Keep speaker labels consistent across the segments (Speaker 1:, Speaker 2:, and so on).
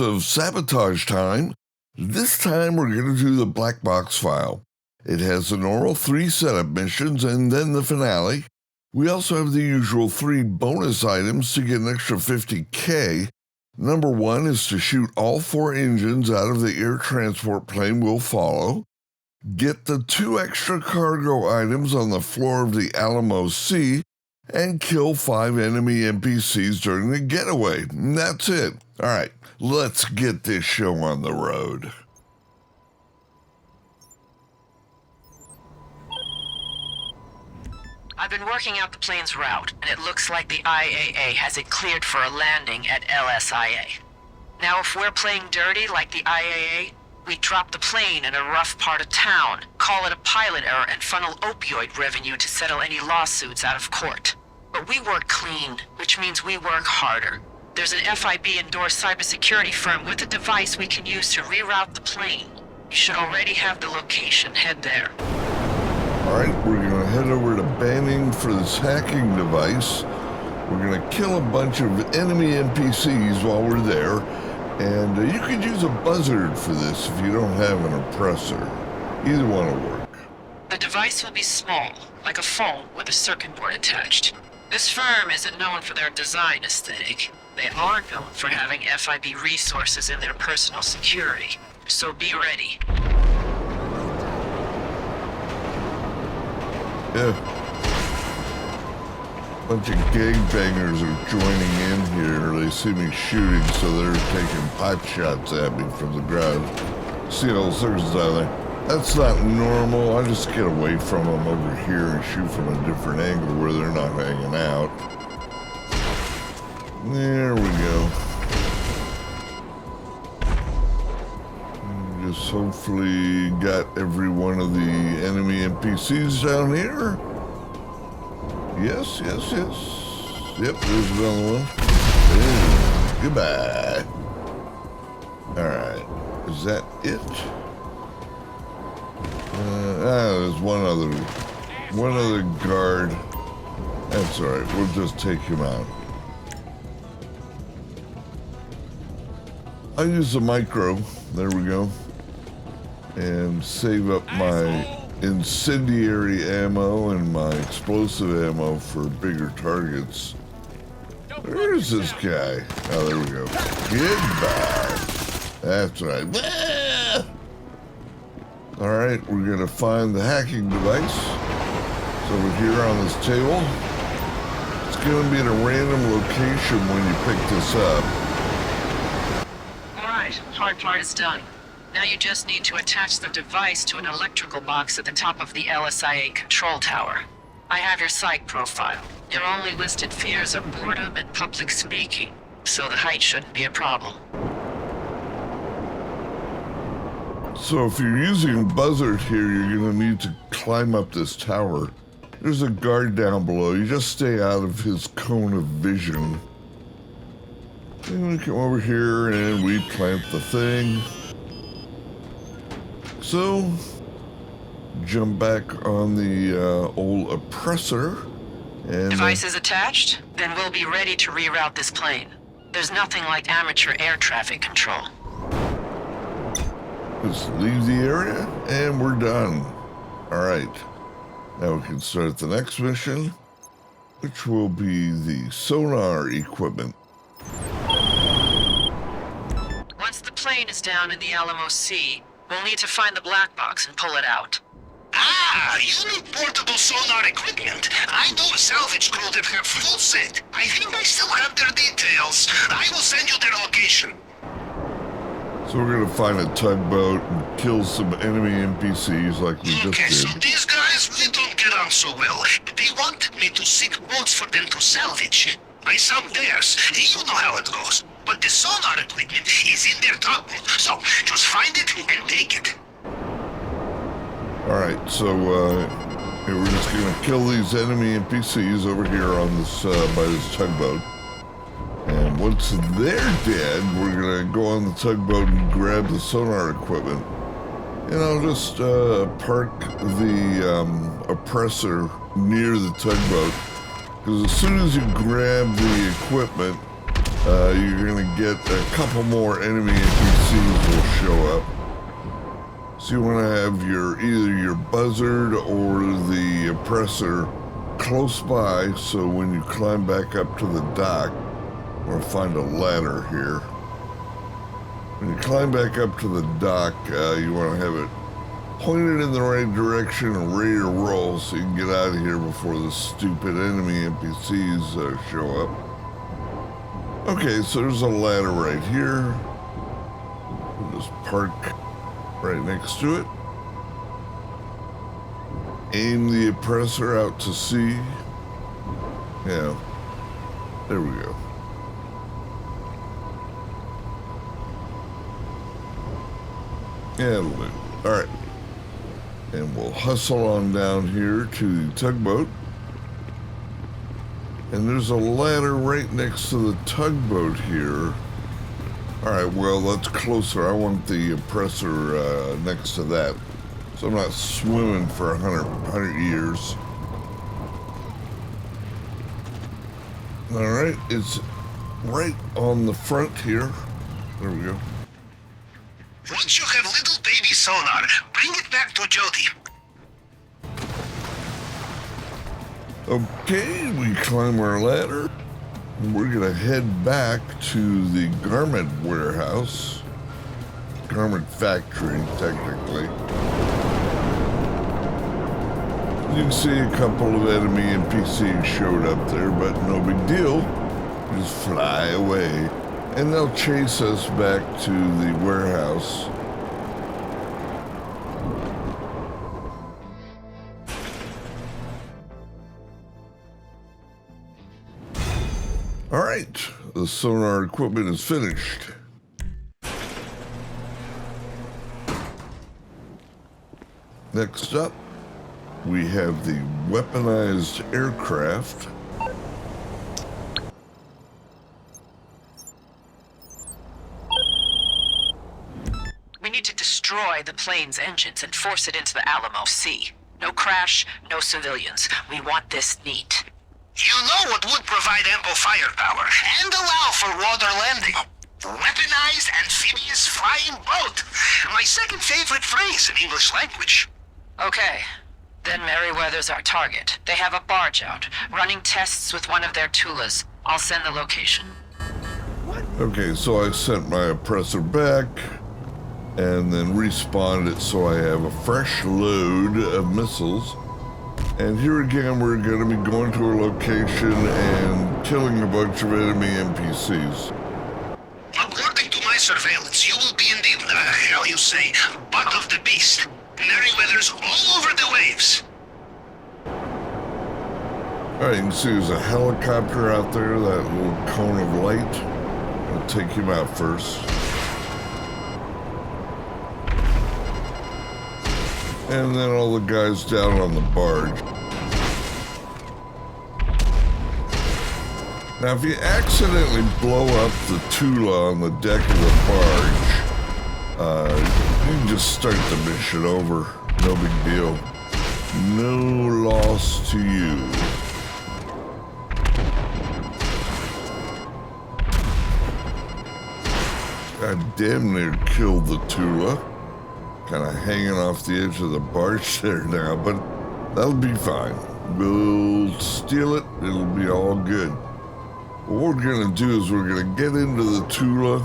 Speaker 1: of Sabotage time. This time we're going to do the black box file. It has the normal 3 setup missions and then the finale. We also have the usual 3 bonus items to get an extra 50k. Number 1 is to shoot all 4 engines out of the air transport plane we'll follow. Get the 2 extra cargo items on the floor of the Alamo Sea, and kill 5 enemy NPCs during the getaway. And that's it. All right, let's get this show on the road.
Speaker 2: I've been working out the plane's route, and it looks like the IAA has it cleared for a landing at LSIA. Now, if we're playing dirty like the IAA, we drop the plane in a rough part of town, call it a pilot error, and funnel opioid revenue to settle any lawsuits out of court. But we work clean, which means we work harder. There's an FIB-endorsed cybersecurity firm with a device we can use to reroute the plane. You should already have the location. Head there.
Speaker 1: Alright, we're going to head over to Banning for this hacking device. We're going to kill a bunch of enemy NPCs while we're there. And you could use a buzzard for this if you don't have an oppressor. Either one will work.
Speaker 2: The device will be small, like a phone with a circuit board attached. This firm isn't known for their design aesthetic. They are known for having FIB resources in their personal security. So be ready.
Speaker 1: Yeah. Bunch of gangbangers are joining in here. They see me shooting, so they're taking pipe shots at me from the ground. See all the circles out there. That's not normal. I just get away from them over here and shoot from a different angle where they're not hanging out. There we go. Just hopefully got every one of the enemy NPCs down here. Yes. Yep, there's another one. Hey, goodbye. Alright, is that it? There's one other guard. That's alright, we'll just take him out. I use the micro, there we go, and save up my incendiary ammo and my explosive ammo for bigger targets. Where's this guy? Oh, there we go. Goodbye. That's right. Alright, we're going to find the hacking device. It's over here on this table. It's going to be in a random location when you pick this up.
Speaker 2: Alright, hard part is done. Now you just need to attach the device to an electrical box at the top of the LSIA control tower. I have your psych profile. Your only listed fears are boredom and public speaking, so the height shouldn't be a problem.
Speaker 1: So if you're using a buzzard here, you're going to need to climb up this tower. There's a guard down below. You just stay out of his cone of vision. And we come over here and we plant the thing. So, jump back on the old oppressor. And
Speaker 2: device is attached? Then we'll be ready to reroute this plane. There's nothing like amateur air traffic control.
Speaker 1: Just leave the area, and we're done. Alright, now we can start the next mission, which will be the sonar equipment.
Speaker 2: Once the plane is down in the Alamo Sea, we'll need to find the black box and pull it out.
Speaker 3: Ah, you need portable sonar equipment. I know a salvage crew that have full set. I think I still have their details. I will send you their location.
Speaker 1: So we're going to find a tugboat and kill some enemy NPCs like we just
Speaker 3: Okay,
Speaker 1: did.
Speaker 3: so these guys, we don't get on so well. They wanted me to seek boats for them to salvage. I sunk theirs. You know how it goes. But the sonar equipment is in their tugboat, so just find it and take it.
Speaker 1: Alright, so here we're just going to kill these enemy NPCs over here on this by this tugboat. And once they're dead, we're going to go on the tugboat and grab the sonar equipment. And I'll just park the oppressor near the tugboat. Because as soon as you grab the equipment, you're going to get a couple more enemy NPCs will show up. So you want to have either your buzzard or the oppressor close by, so when you climb back up to the dock, we're going to find a ladder here. When you climb back up to the dock, you want to have it pointed in the right direction and ready to roll so you can get out of here before the stupid enemy NPCs show up. Okay, so there's a ladder right here. We'll just park right next to it. Aim the oppressor out to sea. Yeah, there we go. Yeah, it'll do. All right. And we'll hustle on down here to the tugboat. And there's a ladder right next to the tugboat here. All right, well, that's closer. I want the oppressor next to that. So I'm not swimming for 100 years. All right, it's right on the front here. There we go.
Speaker 3: Once you have little baby sonar, bring it back to Jody.
Speaker 1: Okay, we climb our ladder. We're gonna head back to the garment warehouse. Garment factory, technically. You can see a couple of enemy NPCs showed up there, but no big deal. Just fly away. And they'll chase us back to the warehouse. All right, the sonar equipment is finished. Next up, we have the weaponized aircraft.
Speaker 2: We need to destroy the plane's engines and force it into the Alamo Sea. No crash, no civilians. We want this neat.
Speaker 3: You know what would provide ample firepower and allow for water landing? Weaponized amphibious flying boat. My second favorite phrase in English language.
Speaker 2: Okay. Then Merryweather's our target. They have a barge out, running tests with one of their Tulas. I'll send the location.
Speaker 1: Okay, so I sent my oppressor back and then respawned it so I have a fresh load of missiles. And here again, we're going to be going to a location and killing a bunch of enemy NPCs.
Speaker 3: According to my surveillance, you will be in the, how you say, butt of the beast. Merryweather's all over the waves.
Speaker 1: Alright, you can see there's a helicopter out there, that little cone of light. I'll take him out first. And then all the guys down on the barge. Now, if you accidentally blow up the Tula on the deck of the barge, you can just start the mission over. No big deal. No loss to you. God damn near killed the Tula. Kind of hanging off the edge of the barge there now, but that'll be fine. We'll steal it. It'll be all good. What we're going to do is we're going to get into the Tula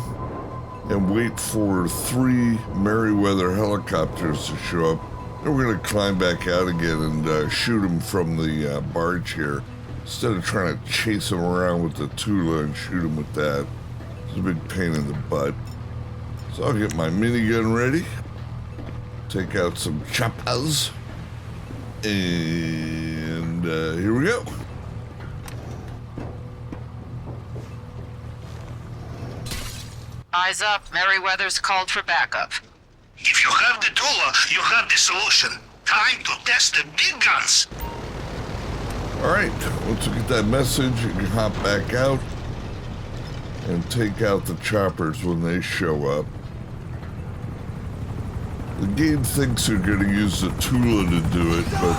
Speaker 1: and wait for 3 Merryweather helicopters to show up. Then we're going to climb back out again and shoot them from the barge here. Instead of trying to chase them around with the Tula and shoot them with that. It's a big pain in the butt. So I'll get my minigun ready. Take out some choppers. And here we go.
Speaker 2: Eyes up. Merryweather's called for backup.
Speaker 3: If you have the Tula, you have the solution. Time to test the big guns.
Speaker 1: All right, once you get that message, you can hop back out and take out the choppers when they show up. The game thinks you're going to use the Tula to do it, but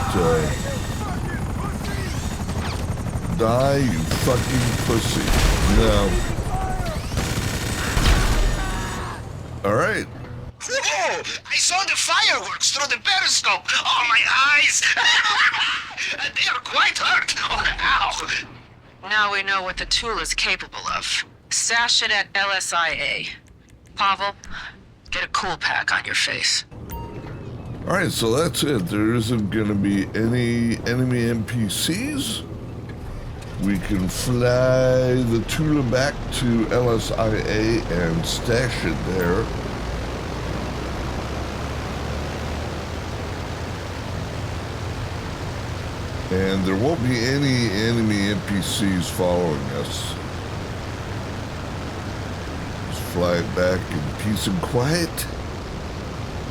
Speaker 1: die, you fucking pussy. No. All right.
Speaker 3: Whoa! I saw the fireworks through the periscope. Oh, my eyes! They are quite hurt. Oh, ow!
Speaker 2: Now we know what the tool is capable of. Stash it at LSIA. Pavel, get a cool pack on your face.
Speaker 1: All right, so that's it. There isn't going to be any enemy NPCs. We can fly the Tula back to LSIA and stash it there. And there won't be any enemy NPCs following us. Just fly it back in peace and quiet.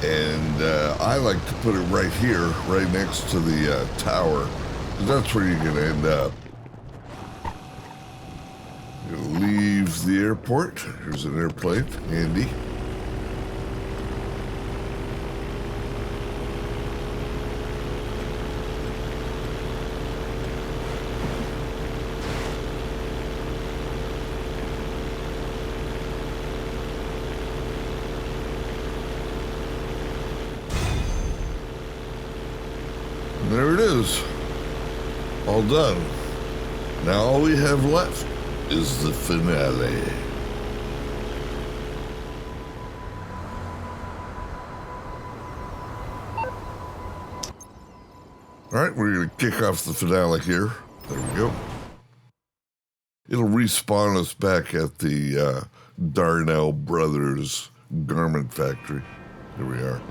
Speaker 1: And I like to put it right here, right next to the tower, because that's where you're going to end up. You're going to leave the airport. Here's an airplane, handy. There it is. All done. Now all we have left is the finale. All right, we're going to kick off the finale here. There we go. It'll respawn us back at the Darnell Brothers garment factory. Here we are.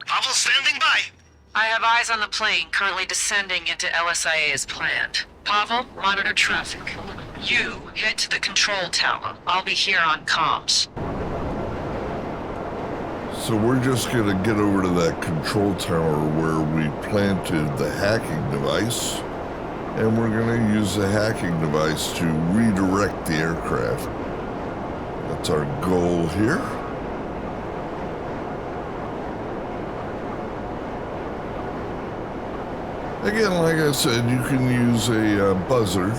Speaker 3: Pavel standing by.
Speaker 2: I have eyes on the plane currently descending into LSIA as planned. Pavel, monitor traffic. You head to the control tower. I'll be here on comms.
Speaker 1: So we're just going to get over to that control tower where we planted the hacking device, and we're going to use the hacking device to redirect the aircraft. That's our goal here. Again, like I said, you can use a buzzard,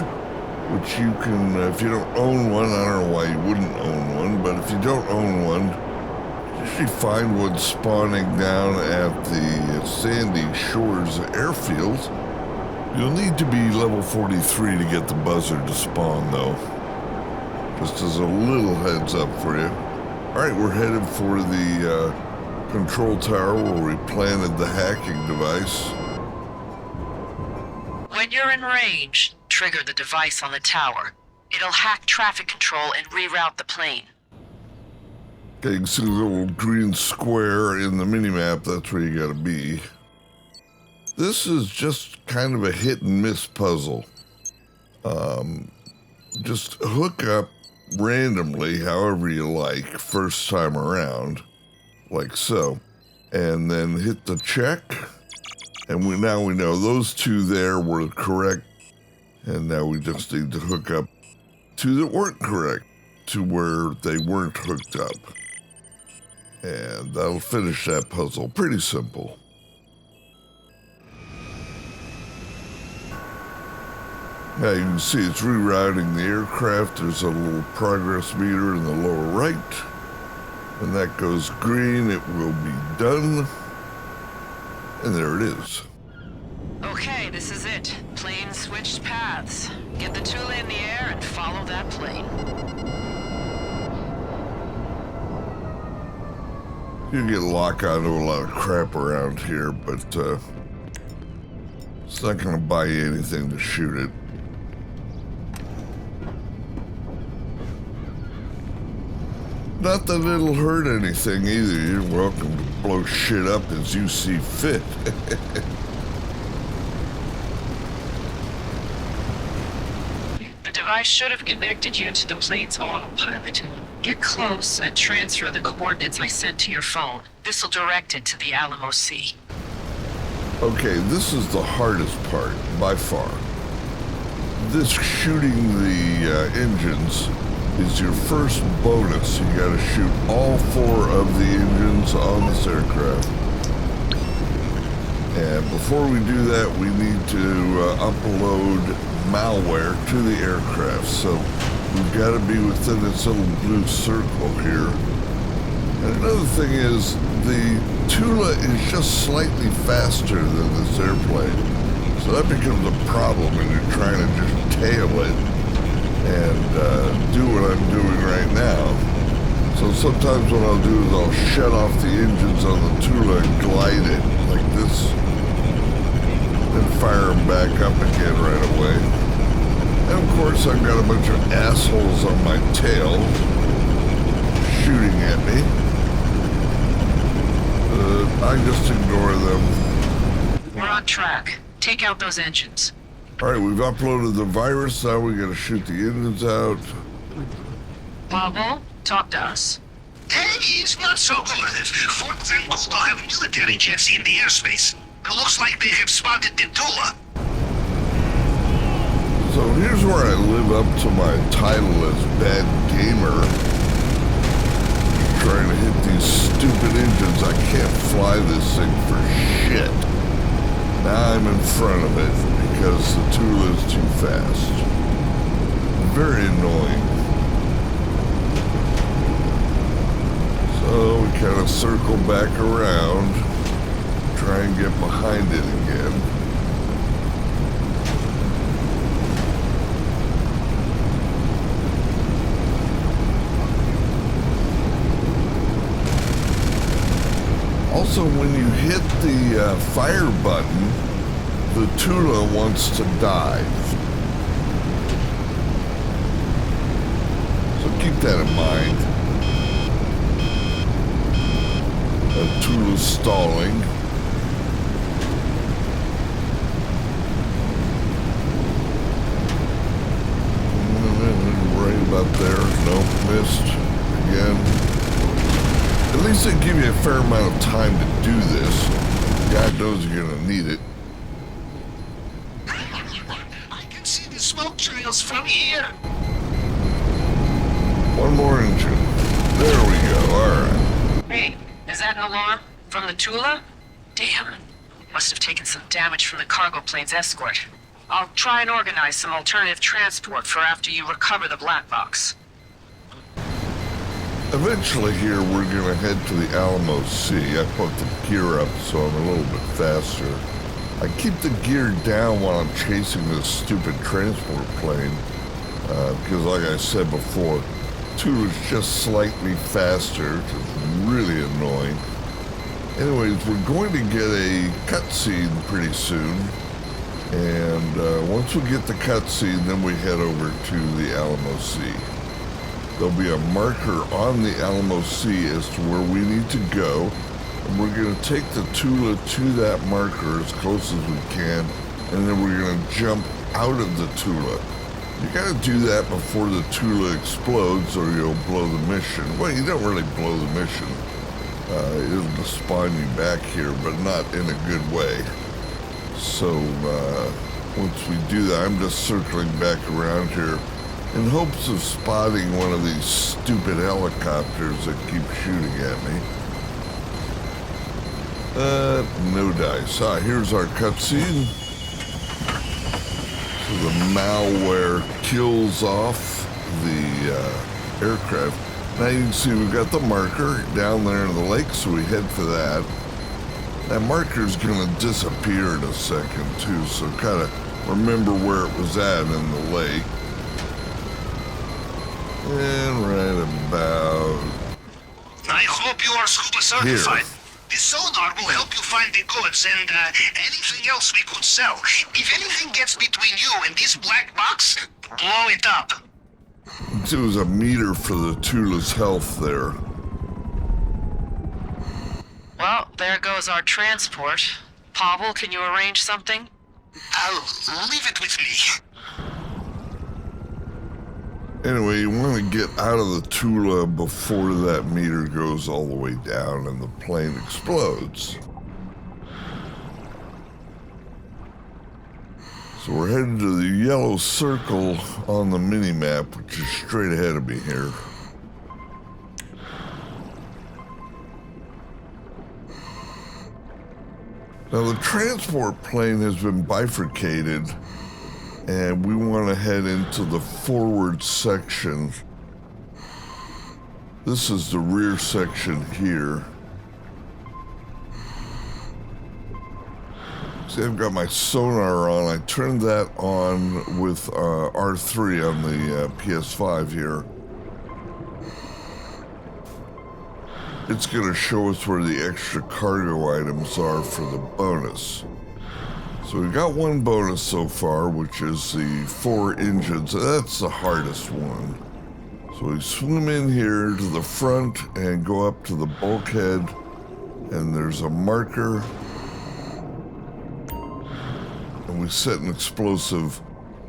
Speaker 1: which you can, if you don't own one, I don't know why you wouldn't own one, but if you don't own one, you usually find one spawning down at the Sandy Shores airfield. You'll need to be level 43 to get the buzzard to spawn, though. Just as a little heads up for you. All right, we're headed for the control tower where we planted the hacking device.
Speaker 2: When you're in range, trigger the device on the tower. It'll hack traffic control and reroute the plane.
Speaker 1: Okay, you can see the little green square in the minimap. That's where you gotta be. This is just kind of a hit and miss puzzle. Just hook up randomly, however you like, first time around, like so, and then hit the check. And now we know those two there were correct, and now we just need to hook up two that weren't correct to where they weren't hooked up. And that'll finish that puzzle. Pretty simple. Now you can see it's rerouting the aircraft. There's a little progress meter in the lower right. When that goes green, it will be done. And there it is.
Speaker 2: Okay, this is it. Plane switched paths. Get the Tula in the air and follow that plane.
Speaker 1: You get locked onto a lot of crap around here, but it's not going to buy you anything to shoot it. Not that it'll hurt anything either. You're welcome to blow shit up as you see fit.
Speaker 2: The device should have connected you to the plane's autopilot. Get close and transfer the coordinates I sent to your phone. This'll direct it to the Alamo Sea.
Speaker 1: Okay, this is the hardest part, by far. This shooting the engines is your first bonus. You gotta shoot all 4 of the engines on this aircraft. And before we do that, we need to upload malware to the aircraft. So We've got to be within this little blue circle here. And another thing is, the Tula is just slightly faster than this airplane. So that becomes a problem when you're trying to just tail it and do what I'm doing right now. So sometimes what I'll do is I'll shut off the engines on the Tula and glide it like this, and fire them back up again right away. And of course I've got a bunch of assholes on my tail shooting at me. I just ignore them.
Speaker 2: We're on track. Take out those engines.
Speaker 1: Alright, we've uploaded the virus, now we gotta shoot the engines out.
Speaker 2: Pablo, talk to us.
Speaker 3: Hey, it's not so good. Fort and Kudo have military jets in the airspace. It looks like they have spotted the Tula.
Speaker 1: So here's where I live up to my title as Bad Gamer. Trying to hit these stupid engines. I can't fly this thing for shit. Now I'm in front of it because the Tula is too fast. Very annoying. So we kind of circle back around, try and get behind it again. Also, when you hit the fire button, the Tula wants to dive. So keep that in mind. The Tula's stalling. Right about there. Nope, missed. Again. At least they give you a fair amount of time to do this. God knows you're gonna need it.
Speaker 3: I can see the smoke trails from here.
Speaker 1: One more engine. There we go, alright.
Speaker 2: Hey, is that an alarm from the Tula? Damn. Must have taken some damage from the cargo plane's escort. I'll try and organize some alternative transport for after you recover the black box.
Speaker 1: Eventually here we're gonna head to the Alamo Sea. I put the gear up so I'm a little bit faster. I keep the gear down while I'm chasing this stupid transport plane. Because like I said before, Tula's just slightly faster, which is really annoying. Anyways, we're going to get a cutscene pretty soon. And once we get the cutscene, then we head over to the Alamo Sea. There'll be a marker on the Alamo Sea as to where we need to go. And we're going to take the Tula to that marker as close as we can. And then we're going to jump out of the Tula. You got to do that before the Tula explodes or you'll blow the mission. Well, you don't really blow the mission. It'll spawn you back here, but not in a good way. So once we do that, I'm just circling back around here in hopes of spotting one of these stupid helicopters that keep shooting at me. No dice. Here's our cutscene. So the malware kills off the aircraft. Now you can see we've got the marker down there in the lake, so we head for that. That marker's gonna disappear in a second too, so kind of remember where it was at in the lake. And right about
Speaker 3: I hope you are scuba certified. The sonar will help you find the goods and anything else we could sell. If anything gets between you and this black box, blow it up.
Speaker 1: it was a meter for the Tula's health there.
Speaker 2: Well, there goes our transport. Pavel, can you arrange something?
Speaker 3: I'll leave it with me.
Speaker 1: Anyway, you want to get out of the Tula before that meter goes all the way down and the plane explodes. So we're heading to the yellow circle on the mini-map, which is straight ahead of me here. Now the transport plane has been bifurcated And we want to head into the forward section. This is the rear section here. See, I've got my sonar on. I turned that on with R3 on the PS5 here. It's going to show us where the extra cargo items are for the bonus. So we got one bonus so far, which is the 4 engines. That's the hardest one. So we swim in here to the front and go up to the bulkhead, and there's a marker. And we set an explosive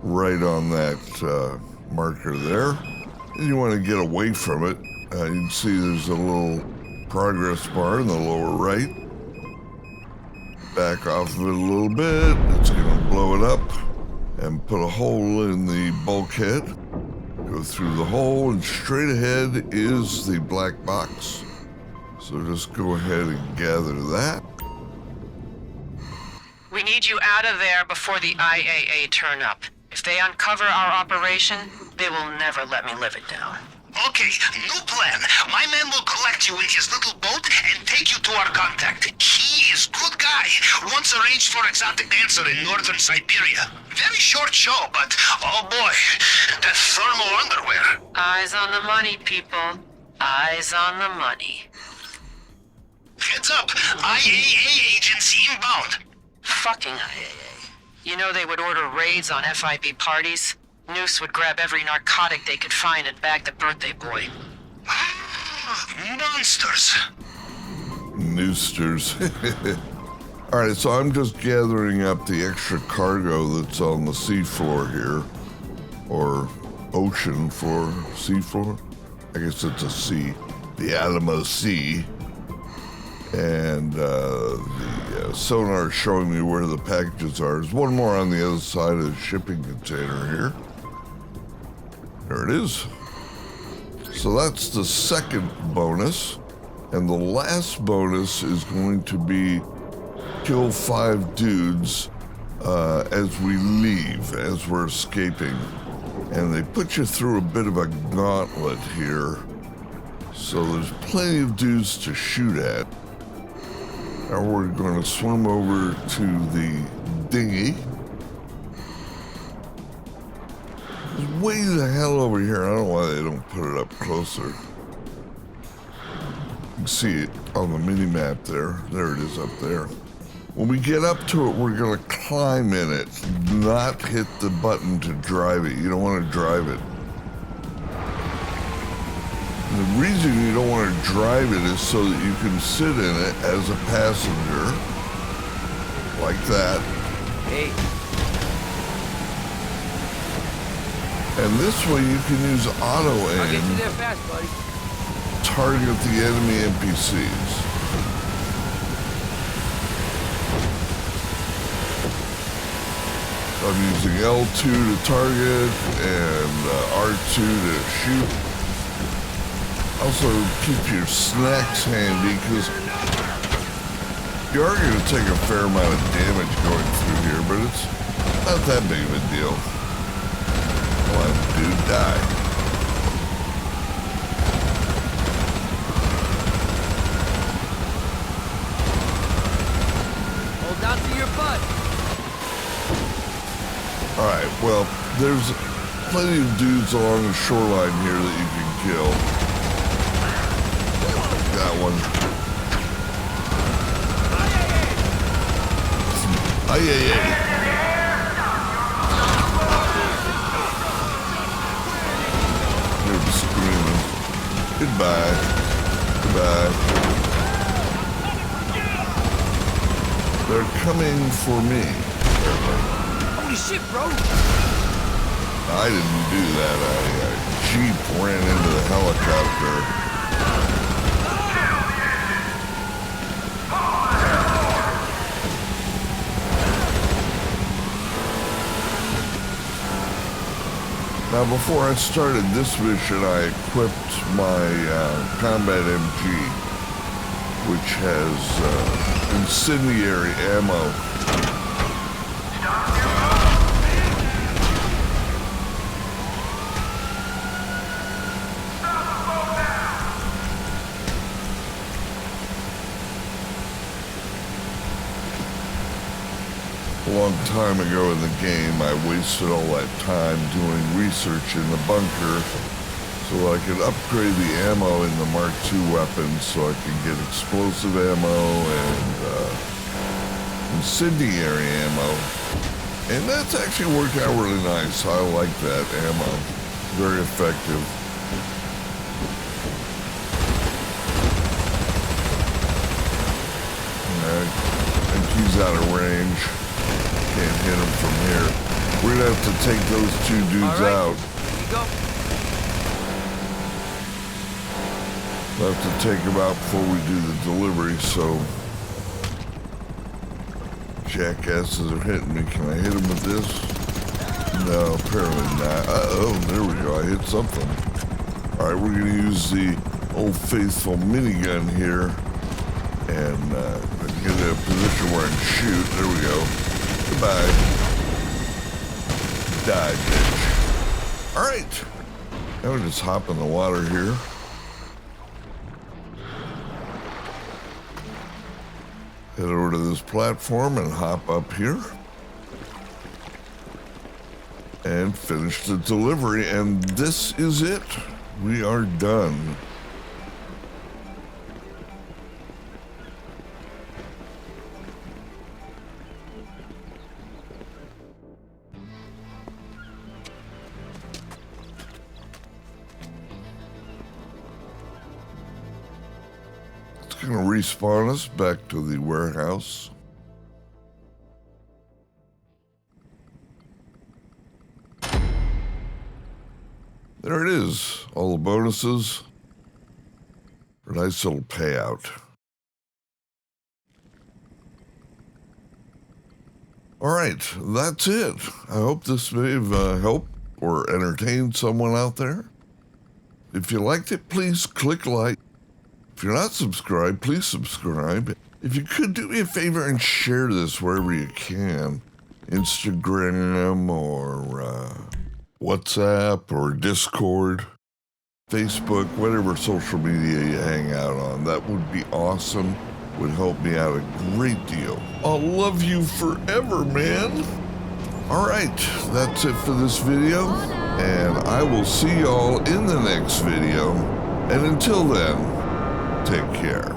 Speaker 1: right on that marker there. And you want to get away from it. You can see there's a little progress bar in the lower right. Back off of it a little bit. It's going to blow it up and put a hole in the bulkhead. Go through the hole, and straight ahead is the black box. So just go ahead and gather that.
Speaker 2: We need you out of there before the IAA turn up. If they uncover our operation, they will never let me live it down.
Speaker 3: Okay, new plan. My man will collect you in his little boat and take you to our contact. He is good guy. Once arranged for exotic dancer in northern Siberia. Very short show, but oh boy, that thermal underwear.
Speaker 2: Eyes on the money, people. Eyes on the money.
Speaker 3: Heads up, IAA agents inbound.
Speaker 2: Fucking IAA. You know they would order raids on FIB parties? Noose would grab every narcotic they could find and bag the birthday boy.
Speaker 3: Monsters.
Speaker 1: Noosters. Alright, so I'm just gathering up the extra cargo that's on the seafloor here. Or ocean floor. Seafloor? I guess it's a sea. The Alamo Sea. And the sonar is showing me where the packages are. There's one more on the other side of the shipping container here. There it is. So that's the second bonus. And the last bonus is going to be kill 5 dudes as we leave, as we're escaping. And they put you through a bit of a gauntlet here. So there's plenty of dudes to shoot at. Now we're going to swim over to the dinghy. It's way the hell over here. I don't know why they don't put it up closer. You can see it on the mini-map there. There it is up there. When we get up to it, we're going to climb in it, not hit the button to drive it. You don't want to drive it. The reason you don't want to drive it is so that you can sit in it as a passenger, like that.
Speaker 4: Hey.
Speaker 1: And this way you can use auto
Speaker 4: I'll get you
Speaker 1: aim,
Speaker 4: there fast, buddy.
Speaker 1: target the enemy NPCs. I'm using L2 to target and R2 to shoot. Also, keep your snacks handy, because you are going to take a fair amount of damage going through here, but it's not that big of a deal. One dude died.
Speaker 4: Hold on to your butt.
Speaker 1: Alright, well, there's plenty of dudes along the shoreline here that you can kill. That one. Aye. They're screaming. Goodbye. They're coming for me.
Speaker 4: Holy shit, bro.
Speaker 1: I didn't do that. A Jeep ran into the helicopter. Now, before I started this mission, I equipped my combat MG, which has incendiary ammo. A long time ago in the game, I wasted all that time doing research in the bunker so I could upgrade the ammo in the Mark II weapons so I could get explosive ammo and incendiary ammo. And that's actually worked out really nice. I like that ammo. Very effective. I think he's out of range. Can't hit him from here. We're gonna have to take those two dudes out.
Speaker 4: Here you go.
Speaker 1: We'll have to take them out before we do the delivery, so jackasses are hitting me. Can I hit them with this? No, apparently not. Uh-oh, there we go. I hit something. All right, we're gonna use the old faithful minigun here and get in a position where I can shoot. There we go. Goodbye. Die, bitch. All right. Now we just hop in the water here. Head over to this platform and hop up here. And finish the delivery. And this is it. We are done. Going to respawn us back to the warehouse. There it is, all the bonuses. A nice little payout. All right, that's it. I hope this may have helped or entertained someone out there. If you liked it, please click like. If you're not subscribed, please subscribe. If you could do me a favor and share this wherever you can. Instagram or WhatsApp or Discord, Facebook, whatever social media you hang out on. That would be awesome. Would help me out a great deal. I'll love you forever, man. All right, that's it for this video. And I will see y'all in the next video. And until then, take care.